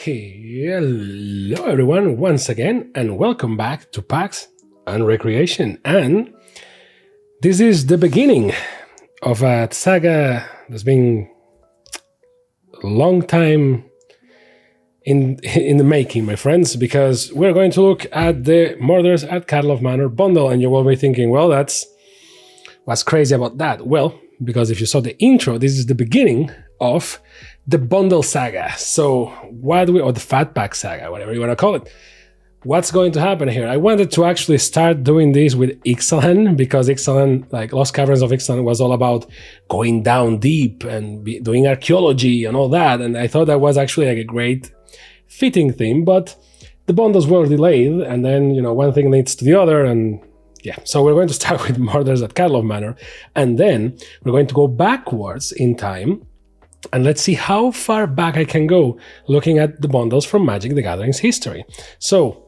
Hello everyone once again and welcome back to PAX and Recreation, and this is the beginning of a saga that's been a long time in the making, my friends, because we're going to look at the Murders at Karlov Manor Bundle, and you will be thinking, well, what's crazy about that? Well, because if you saw the intro, this is the beginning of the bundle saga. So or the fat pack saga, whatever you want to call it. What's going to happen here? I wanted to actually start doing this with Ixalan, because Ixalan, like Lost Caverns of Ixalan, was all about going down deep and doing archaeology and all that. And I thought that was actually like a great fitting theme, but the bundles were delayed, and then, one thing leads to the other, and yeah. So we're going to start with Murders at Karlov Manor, and then we're going to go backwards in time. And let's see how far back I can go looking at the bundles from Magic the Gathering's history. So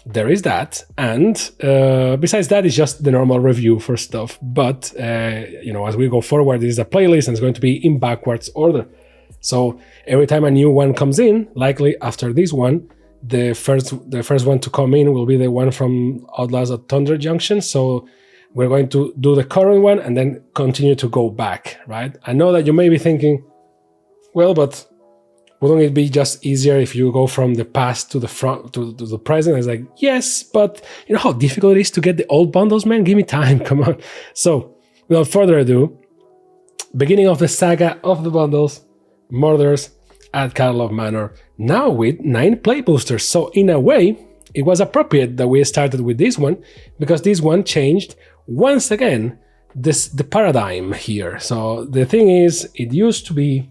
there is that, and besides that, it's just the normal review for stuff. But as we go forward, this is a playlist and it's going to be in backwards order. So every time a new one comes in, likely after this one, the first one to come in will be the one from Outlaws at Thunder Junction. So we're going to do the current one and then continue to go back, right? I know that you may be thinking, well, but wouldn't it be just easier if you go from the past to the front to the present? It's like, yes, but you know how difficult it is to get the old bundles, man? Give me time, come on. So, without further ado, beginning of the saga of the bundles, Murders at Karlov Manor, now with 9 play boosters. So, in a way, it was appropriate that we started with this one, because this one changed once again the paradigm here. So, the thing is, it used to be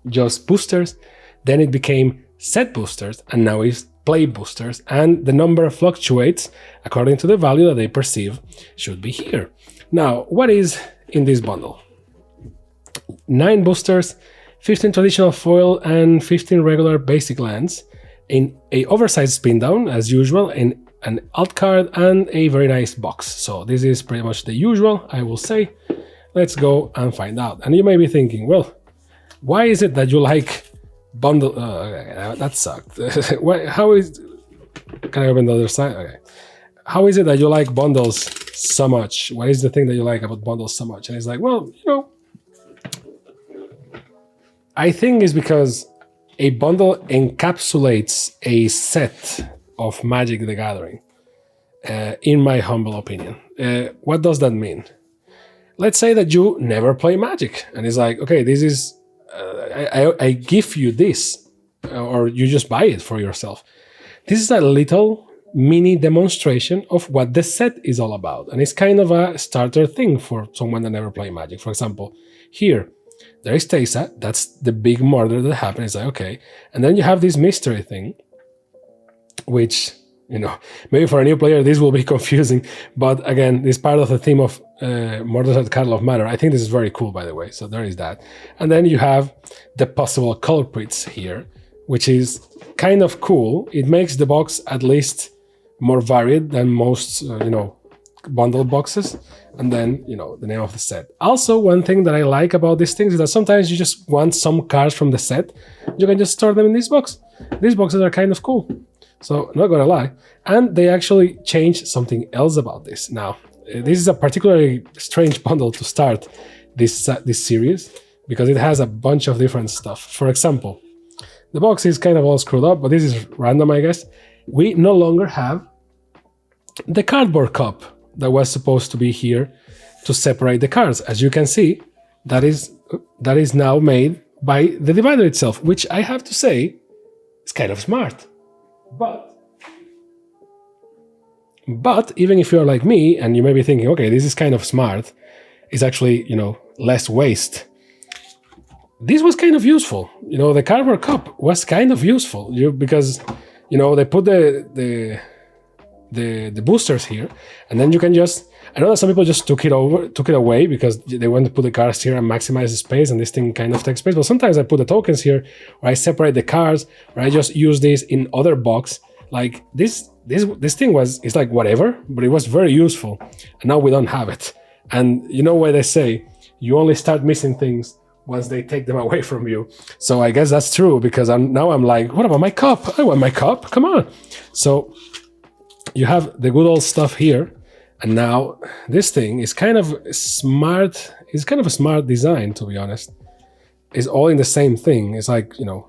just boosters, then it became set boosters, and now it's play boosters, and the number fluctuates according to the value that they perceive should be here. Now, what is in this bundle? 9 boosters, 15 traditional foil, and 15 regular basic lands, in a oversized spin down as usual, in an alt card, and a very nice box. So this is pretty much the usual, I will say. Let's go and find out. And you may be thinking, well, why is it that you like bundle? That sucked. How is? Can I open the other side? Okay. How is it that you like bundles so much? What is the thing that you like about bundles so much? And it's like, well, I think it's because a bundle encapsulates a set of Magic the Gathering. In my humble opinion, what does that mean? Let's say that you never play Magic, and it's like, okay, this is. I give you this, or you just buy it for yourself. This is a little mini demonstration of what the set is all about, and it's kind of a starter thing for someone that never played Magic. For example, here there is Teysa, that's the big murder that happened. It's like, okay, and then you have this mystery thing, which, maybe for a new player this will be confusing, but again, this part of the theme of Murders at Karlov Manor. I think this is very cool, by the way, so there is that. And then you have the possible culprits here, which is kind of cool. It makes the box at least more varied than most, bundle boxes. And then, the name of the set. Also, one thing that I like about these things is that sometimes you just want some cards from the set. You can just store them in this box. These boxes are kind of cool. So, not gonna lie. And they actually changed something else about this. Now, this is a particularly strange bundle to start this series, because it has a bunch of different stuff. For example, the box is kind of all screwed up, but this is random, I guess. We no longer have the cardboard cup that was supposed to be here to separate the cards. As you can see, that is now made by the divider itself, which I have to say is kind of smart. But even if you're like me and you may be thinking, okay, this is kind of smart, it's actually, less waste. This was kind of useful. The cardboard cup was kind of useful because, they put the boosters here, and then you can just, I know that some people just took it away because they want to put the cards here and maximize the space, and this thing kind of takes space. But sometimes I put the tokens here, or I separate the cards, or I just use this in other box. Like this thing it's like whatever, but it was very useful, and now we don't have it. And you know what they say, you only start missing things once they take them away from you. So I guess that's true, because now I'm like, what about my cup? I want my cup, come on. So you have the good old stuff here, and now this thing is kind of smart. It's kind of a smart design, to be honest. It's all in the same thing. It's like, you know,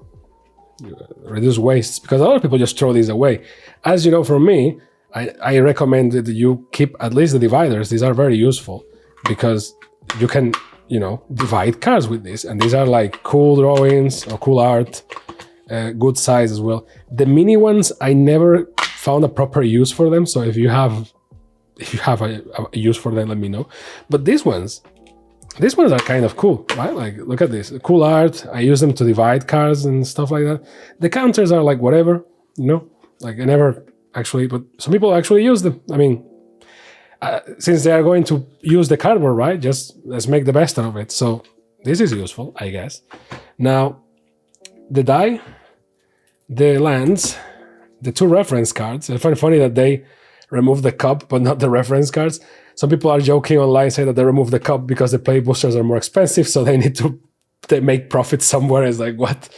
reduce waste, because a lot of people just throw these away. As you know, from me, I recommend that you keep at least the dividers. These are very useful because you can, you know, divide cards with this, and these are like cool drawings or cool art, good size as well. The mini ones, I never found a proper use for them, so if you have a use for them, let me know. But these ones are kind of cool, right? Like, look at this, cool art. I use them to divide cards and stuff like that. The counters are like whatever, you know, like I never actually, but some people actually use them. I mean, since they are going to use the cardboard, right? Just let's make the best of it. So this is useful, I guess. Now, the die, the lands, the two reference cards. I find it funny that they remove the cup, but not the reference cards. Some people are joking online, say that they remove the cup because the play boosters are more expensive, so they need to make profit somewhere. It's like, what?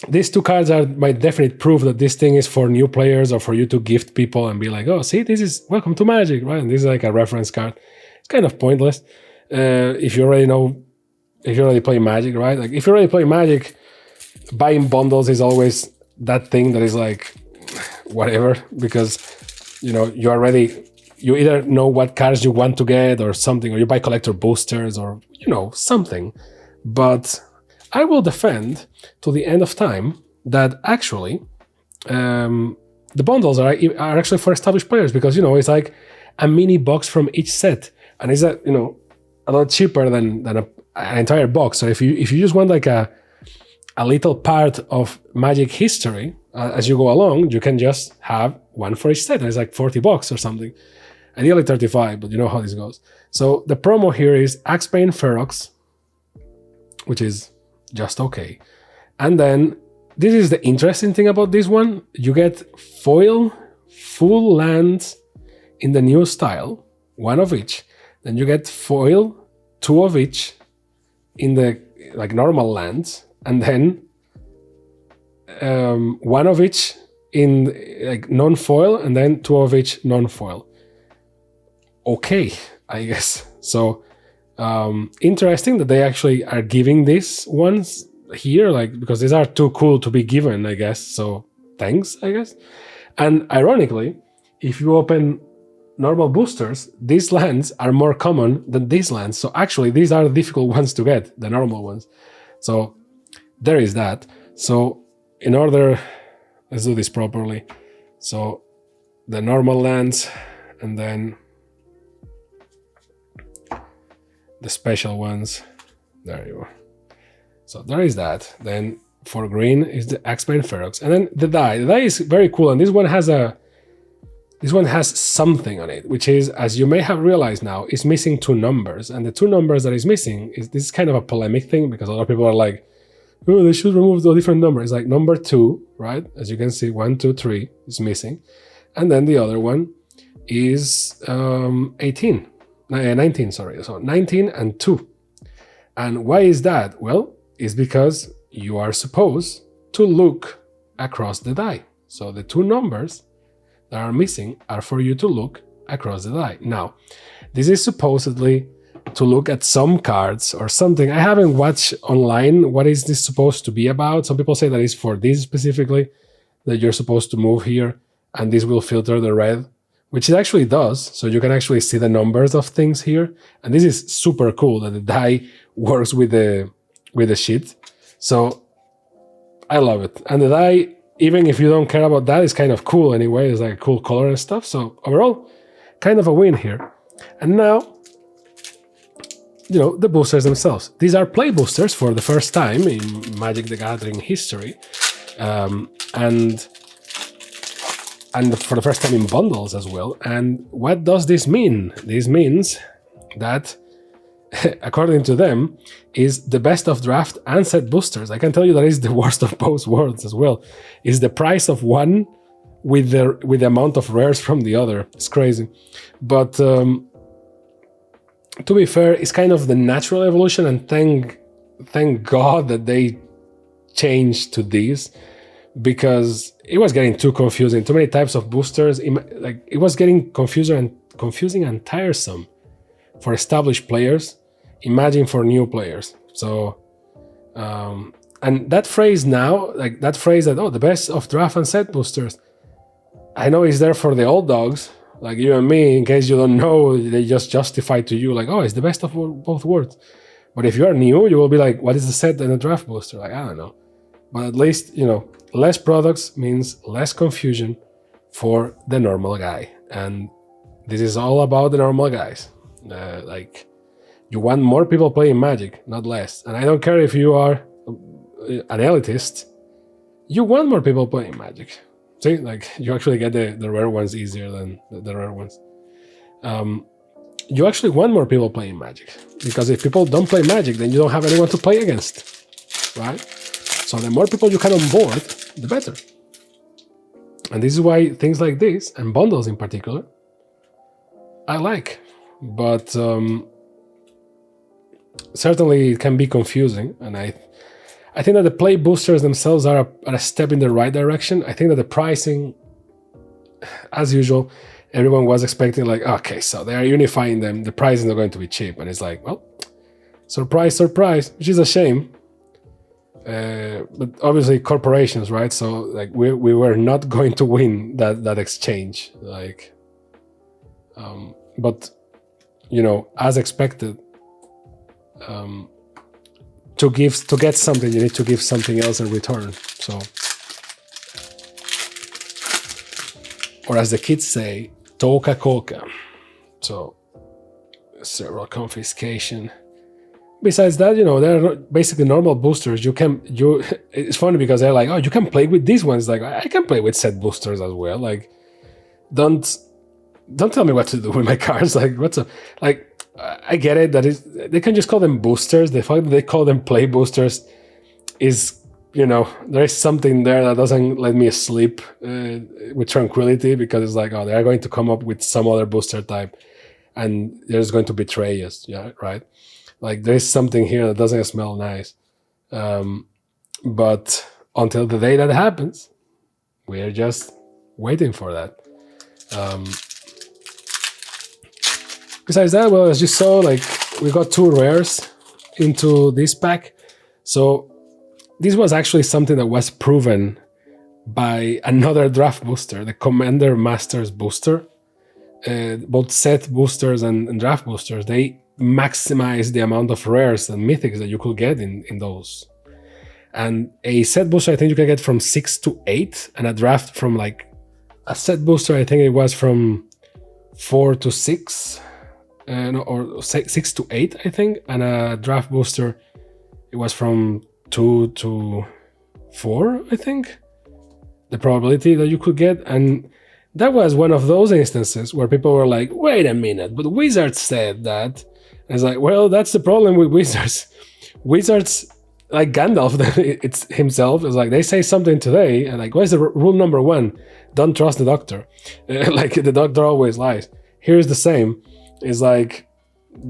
These two cards are my definite proof that this thing is for new players or for you to gift people and be like, oh, see, this is welcome to Magic, right? And this is like a reference card. It's kind of pointless if you already play Magic, right? Like, if you already play Magic, buying bundles is always that thing that is like, whatever, because, you know, you either know what cards you want to get or something, or you buy collector boosters or, you know, something. But I will defend to the end of time that actually the bundles are actually for established players, because, you know, it's like a mini box from each set, and it's a, you know, a lot cheaper than an entire box. So if you just want like a little part of Magic history as you go along, you can just have one for each set, and it's like $40 or something. Ideally 35, but you know how this goes. So the promo here is Axebane Ferox, which is just okay. And then this is the interesting thing about this one. You get foil full lands in the new style, one of each. Then you get foil, two of each in the like normal lands, and then one of each in like non-foil, and then two of each non-foil. Okay, I guess. So interesting that they actually are giving these ones here, like, because these are too cool to be given, I guess. So thanks, I guess. And ironically, if you open normal boosters, these lands are more common than these lands. So actually, these are the difficult ones to get, the normal ones. So there is that. So in order, let's do this properly. So the normal lands, and then the special ones. There you go. So there is that. Then for green is the Axebane Ferox, and then the die. The die is very cool, and this one has something on it, which is, as you may have realized now, is missing two numbers, and the two numbers that is missing is, this is kind of a polemic thing, because a lot of people are like, oh, they should remove the different numbers. It's like number 2, right? As you can see, 1, 2, 3 is missing, and then the other one is 19, sorry. So 19 and 2. And why is that? Well, it's because you are supposed to look across the die. So the two numbers that are missing are for you to look across the die. Now, this is supposedly to look at some cards or something. I haven't watched online what is this supposed to be about. Some people say that it's for this specifically, that you're supposed to move here and this will filter the red, which it actually does. So you can actually see the numbers of things here. And this is super cool that the die works with the sheet. So I love it. And the die, even if you don't care about that, is kind of cool anyway. It's like a cool color and stuff. So overall, kind of a win here. And now, you know, the boosters themselves. These are play boosters for the first time in Magic the Gathering history. And for the first time in bundles as well. And what does this mean? This means that, according to them, is the best of draft and set boosters. I can tell you that is the worst of both worlds as well. Is the price of one with the amount of rares from the other. It's crazy. But to be fair, it's kind of the natural evolution, and thank God that they changed to these, because it was getting too confusing. Too many types of boosters. Like, it was getting confusing and tiresome for established players. Imagine for new players. So, and that phrase now, like that phrase that, oh, the best of draft and set boosters, I know it's there for the old dogs, like you and me. In case you don't know, they just justify to you like, oh, it's the best of both worlds. But if you are new, you will be like, what is the set and a draft booster? Like, I don't know. But at least, less products means less confusion for the normal guy. And this is all about the normal guys. Like, you want more people playing Magic, not less. And I don't care if you are an elitist, you want more people playing Magic. See, like, you actually get the rare ones easier than the rare ones. You actually want more people playing Magic, because if people don't play Magic, then you don't have anyone to play against, right? So the more people you can onboard, the better. And this is why things like this, and bundles in particular, I like. But certainly it can be confusing, and I think that the play boosters themselves are a step in the right direction. I think that the pricing, as usual, everyone was expecting like, okay, so they are unifying them, the price is not going to be cheap. And it's like, well, surprise, which is a shame. But obviously corporations, right? So like we were not going to win that exchange. Like, but as expected, to get something, you need to give something else in return. So, or as the kids say, toka coca. So, several confiscation. Besides that, they're basically normal boosters. It's funny because they're like, oh, you can play with these ones. Like, I can play with set boosters as well. Like, don't tell me what to do with my cards. Like, what's up? Like, I get it that they can just call them boosters. The fact that they call them play boosters is, there is something there that doesn't let me sleep with tranquility, because it's like, oh, they are going to come up with some other booster type and they're just going to betray us. Yeah, right? Like, there is something here that doesn't smell nice. But until the day that happens, we're just waiting for that. Besides that, well, as you saw, like, we got 2 rares into this pack. So this was actually something that was proven by another draft booster, the Commander Masters booster. Both set boosters and draft boosters, they maximize the amount of rares and mythics that you could get in those. And a set booster, I think you can get from 6 to 8, and a draft from, like, a set booster, I think it was from 4 to 6. Or 6 to 8, I think, and a draft booster, it was from 2 to 4, I think, the probability that you could get. And that was one of those instances where people were like, wait a minute, but Wizards said that. And it's like, well, that's the problem with Wizards. Wizards, like Gandalf it's himself, is like, they say something today, and like, what is the rule number 1? Don't trust the doctor. Like, the doctor always lies. Here's the same. Is like,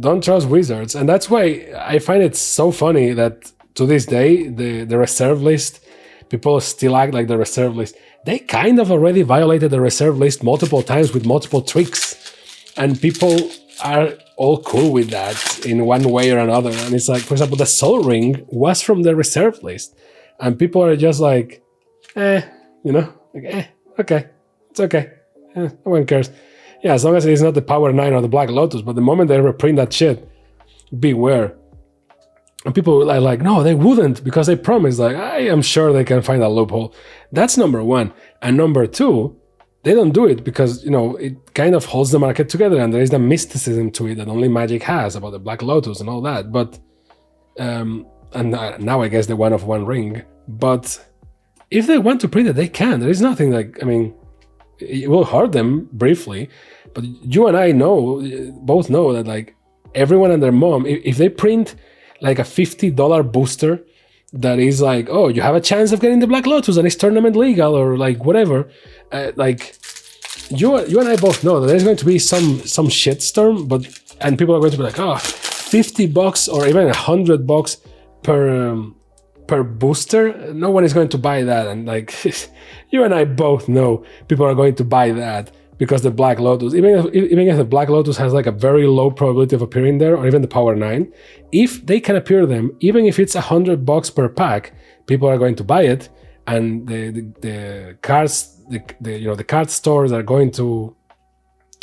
don't trust Wizards. And that's why I find it so funny that to this day, the reserve list, people still act like the reserve list. They kind of already violated the reserve list multiple times with multiple tricks. And people are all cool with that in one way or another. And it's like, for example, the Soul Ring was from the reserve list. And people are just like, okay, it's okay. No one cares. Yeah, as long as it's not the Power 9 or the Black Lotus, but the moment they reprint that shit, beware. And people are like, no, they wouldn't, because they promised, like, I am sure they can find a loophole. That's number 1. And number 2, they don't do it because, it kind of holds the market together, and there is the mysticism to it that only Magic has about the Black Lotus and all that. But, and now I guess the 1 of 1 ring. But if they want to print it, they can. There is nothing like, it will hurt them briefly, but you and I both know that, like, everyone and their mom, if they print like a $50 booster that is like, oh, you have a chance of getting the Black Lotus and it's tournament legal or like whatever, like you and I both know that there's going to be some shitstorm, but And people are going to be like, oh, $50 or even $100 per booster. No one is going to buy that. And like, you and I both know people are going to buy that because the Black Lotus, even if the Black Lotus has like a very low probability of appearing there, or even the Power 9, if they can appear them, even if it's $100 per pack, people are going to buy it. And the cards, the card stores are going to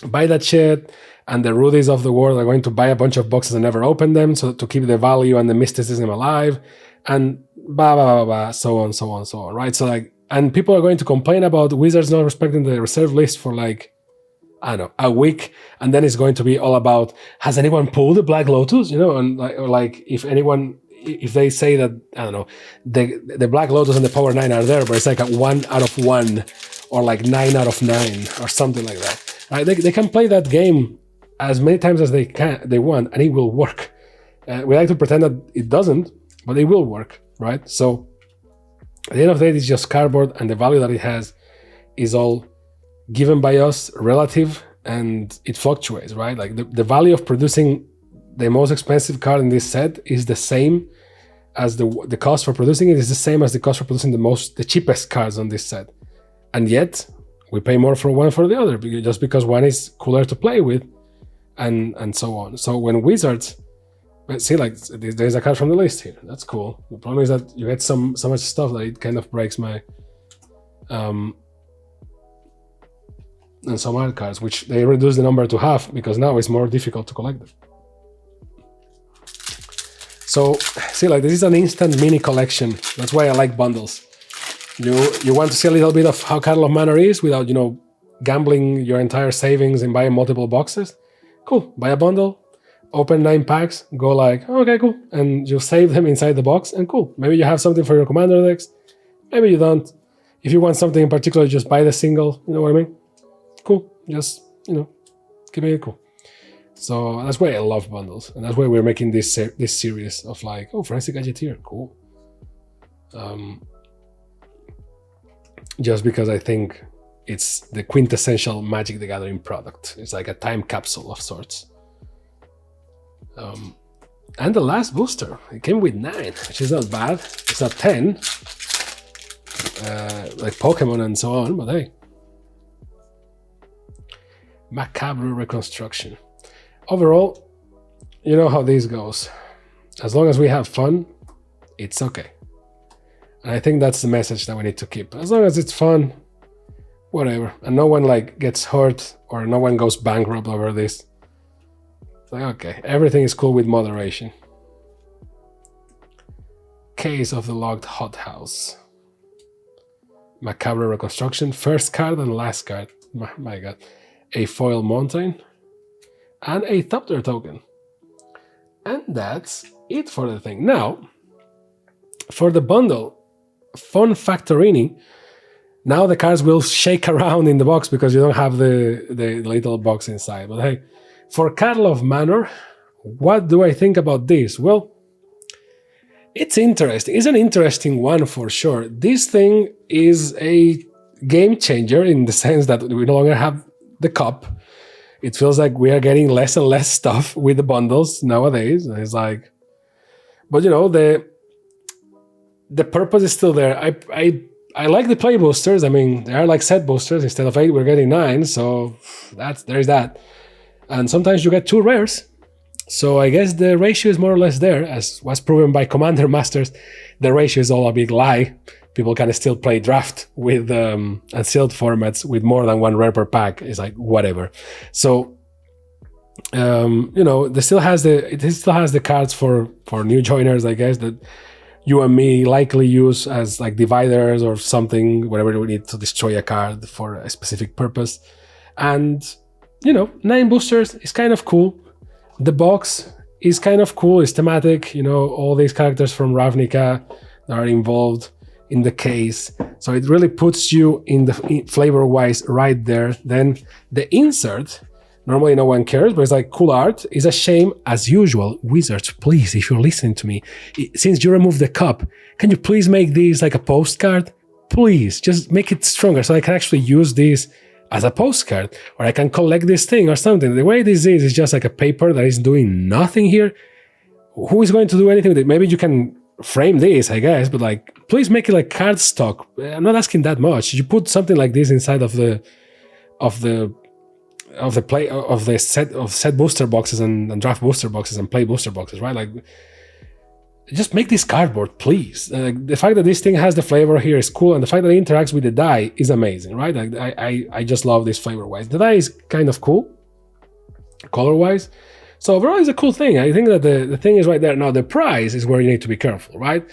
buy that shit, and the Rudies of the world are going to buy a bunch of boxes and never open them, so to keep the value and the mysticism alive, and blah blah blah blah, so on, right? So like, and people are going to complain about Wizards not respecting the reserve list for like, I don't know, a week, and then it's going to be all about, has anyone pulled the Black Lotus, and like if they say that, I don't know, the Black Lotus and the Power 9 are there, but it's like a 1 out of 1 or like 9 out of 9 or something like that. Right? They can play that game as many times as they want, and it will work. We like to pretend that it doesn't, but it will work, right? So at the end of the day, it's just cardboard, and the value that it has is all given by us, relative, and it fluctuates, right? Like the value of producing the most expensive card in this set is the same as the cost for producing it is the same as the cost for producing the cheapest cards on this set. And yet, we pay more for one for the other, just because one is cooler to play with, and so on. So when Wizards, see, like, there's a card from the list here. That's cool. The problem is that you get so much stuff that it kind of breaks my... and some other cards, which they reduce the number to half, because now it's more difficult to collect them. So, see, like, this is an instant mini collection. That's why I like bundles. You want to see a little bit of how Karlov Manor is without, gambling your entire savings and buying multiple boxes? Cool. Buy a bundle, open 9 packs, go like, oh, okay, cool. And you save them inside the box, and cool. Maybe you have something for your commander decks. Maybe you don't. If you want something in particular, just buy the single. You know what I mean? Cool. Just, keep it cool. So that's why I love bundles, and that's why we're making this series of like, oh, Forensic Gadgeteer, cool. Just because I think it's the quintessential Magic the Gathering product. It's like a time capsule of sorts. And the last booster, it came with 9, which is not bad. It's not 10, like Pokemon and so on, but hey. Macabre Reconstruction. Overall, you know how this goes. As long as we have fun, it's okay. And I think that's the message that we need to keep. As long as it's fun, whatever. And no one like gets hurt or no one goes bankrupt over this. It's like, okay, everything is cool with moderation. Case of the Locked Hothouse. Macabre Reconstruction. First card and last card. My god. A foil mountain. And a Thopter token. And that's it for the thing. Now, for the bundle, Fun Factorini, now the cards will shake around in the box because you don't have the little box inside. But hey, for Karlov Manor, what do I think about this? Well, it's interesting. It's an interesting one for sure. This thing is a game changer in the sense that we no longer have the cup. It feels like we are getting less and less stuff with the bundles nowadays. And it's like, but the purpose is still there. I like the play boosters. I mean, they are like set boosters. Instead of 8, we're getting 9. So there's that. And sometimes you get 2 rares. So I guess the ratio is more or less there, as was proven by Commander Masters. The ratio is all a big lie. People can still play draft with unsealed formats with more than 1 rare per pack. It's like whatever. So it still has the cards for new joiners, I guess, that you and me likely use as like dividers or something, whatever we need to destroy a card for a specific purpose. And 9 boosters is kind of cool. The box is kind of cool. It's thematic. All these characters from Ravnica that are involved in the case, so it really puts you in the flavor wise right there. Then the insert, normally no one cares, but it's like cool art. Is a shame as usual. Wizards, please, if you're listening to me, since you removed the cup, can you please make these like a postcard? Please just make it stronger so I can actually use these as a postcard, or I can collect this thing or something. The way this is just like a paper that is doing nothing here. Who is going to do anything with it? Maybe you can frame this, I guess, but like, please make it like cardstock. I'm not asking that much. You put something like this inside of the set booster boxes and draft booster boxes and play booster boxes, right? Like, just make this cardboard, please. The fact that this thing has the flavor here is cool, and the fact that it interacts with the die is amazing, right? Like, I just love this flavor-wise. The die is kind of cool, color-wise. So overall, it's a cool thing. I think that the thing is right there. Now, the price is where you need to be careful, right?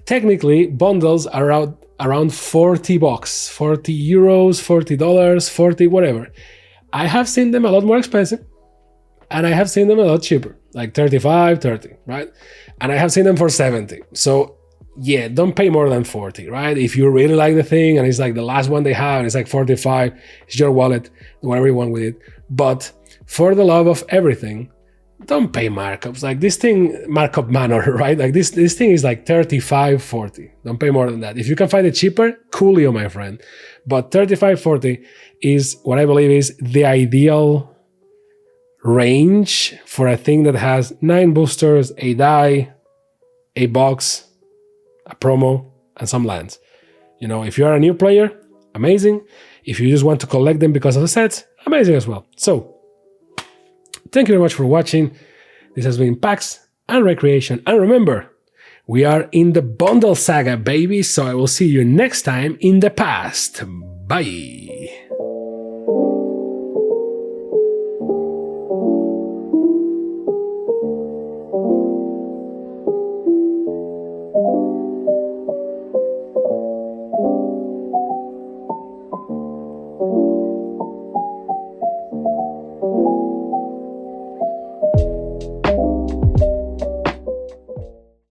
Technically, bundles are around $40, 40 euros, $40, 40, whatever. I have seen them a lot more expensive, and I have seen them a lot cheaper, like 35, 30, right? And I have seen them for 70. So yeah, don't pay more than 40, right? If you really like the thing and it's like the last one they have and it's like 45, it's your wallet, do whatever you want with it. But for the love of everything, don't pay markups. Like this thing, markup manor, right? Like this thing is like 35, 40. Don't pay more than that. If you can find it cheaper, coolio, my friend. But 35, 40 is what I believe is the ideal range for a thing that has 9 boosters, a die, a box, a promo, and some lands. You know, if you are a new player, amazing. If you just want to collect them because of the sets, amazing as well. So, thank you very much for watching. This has been PAX and Recreation. And remember, we are in the bundle saga, baby. So I will see you next time in the past. Bye.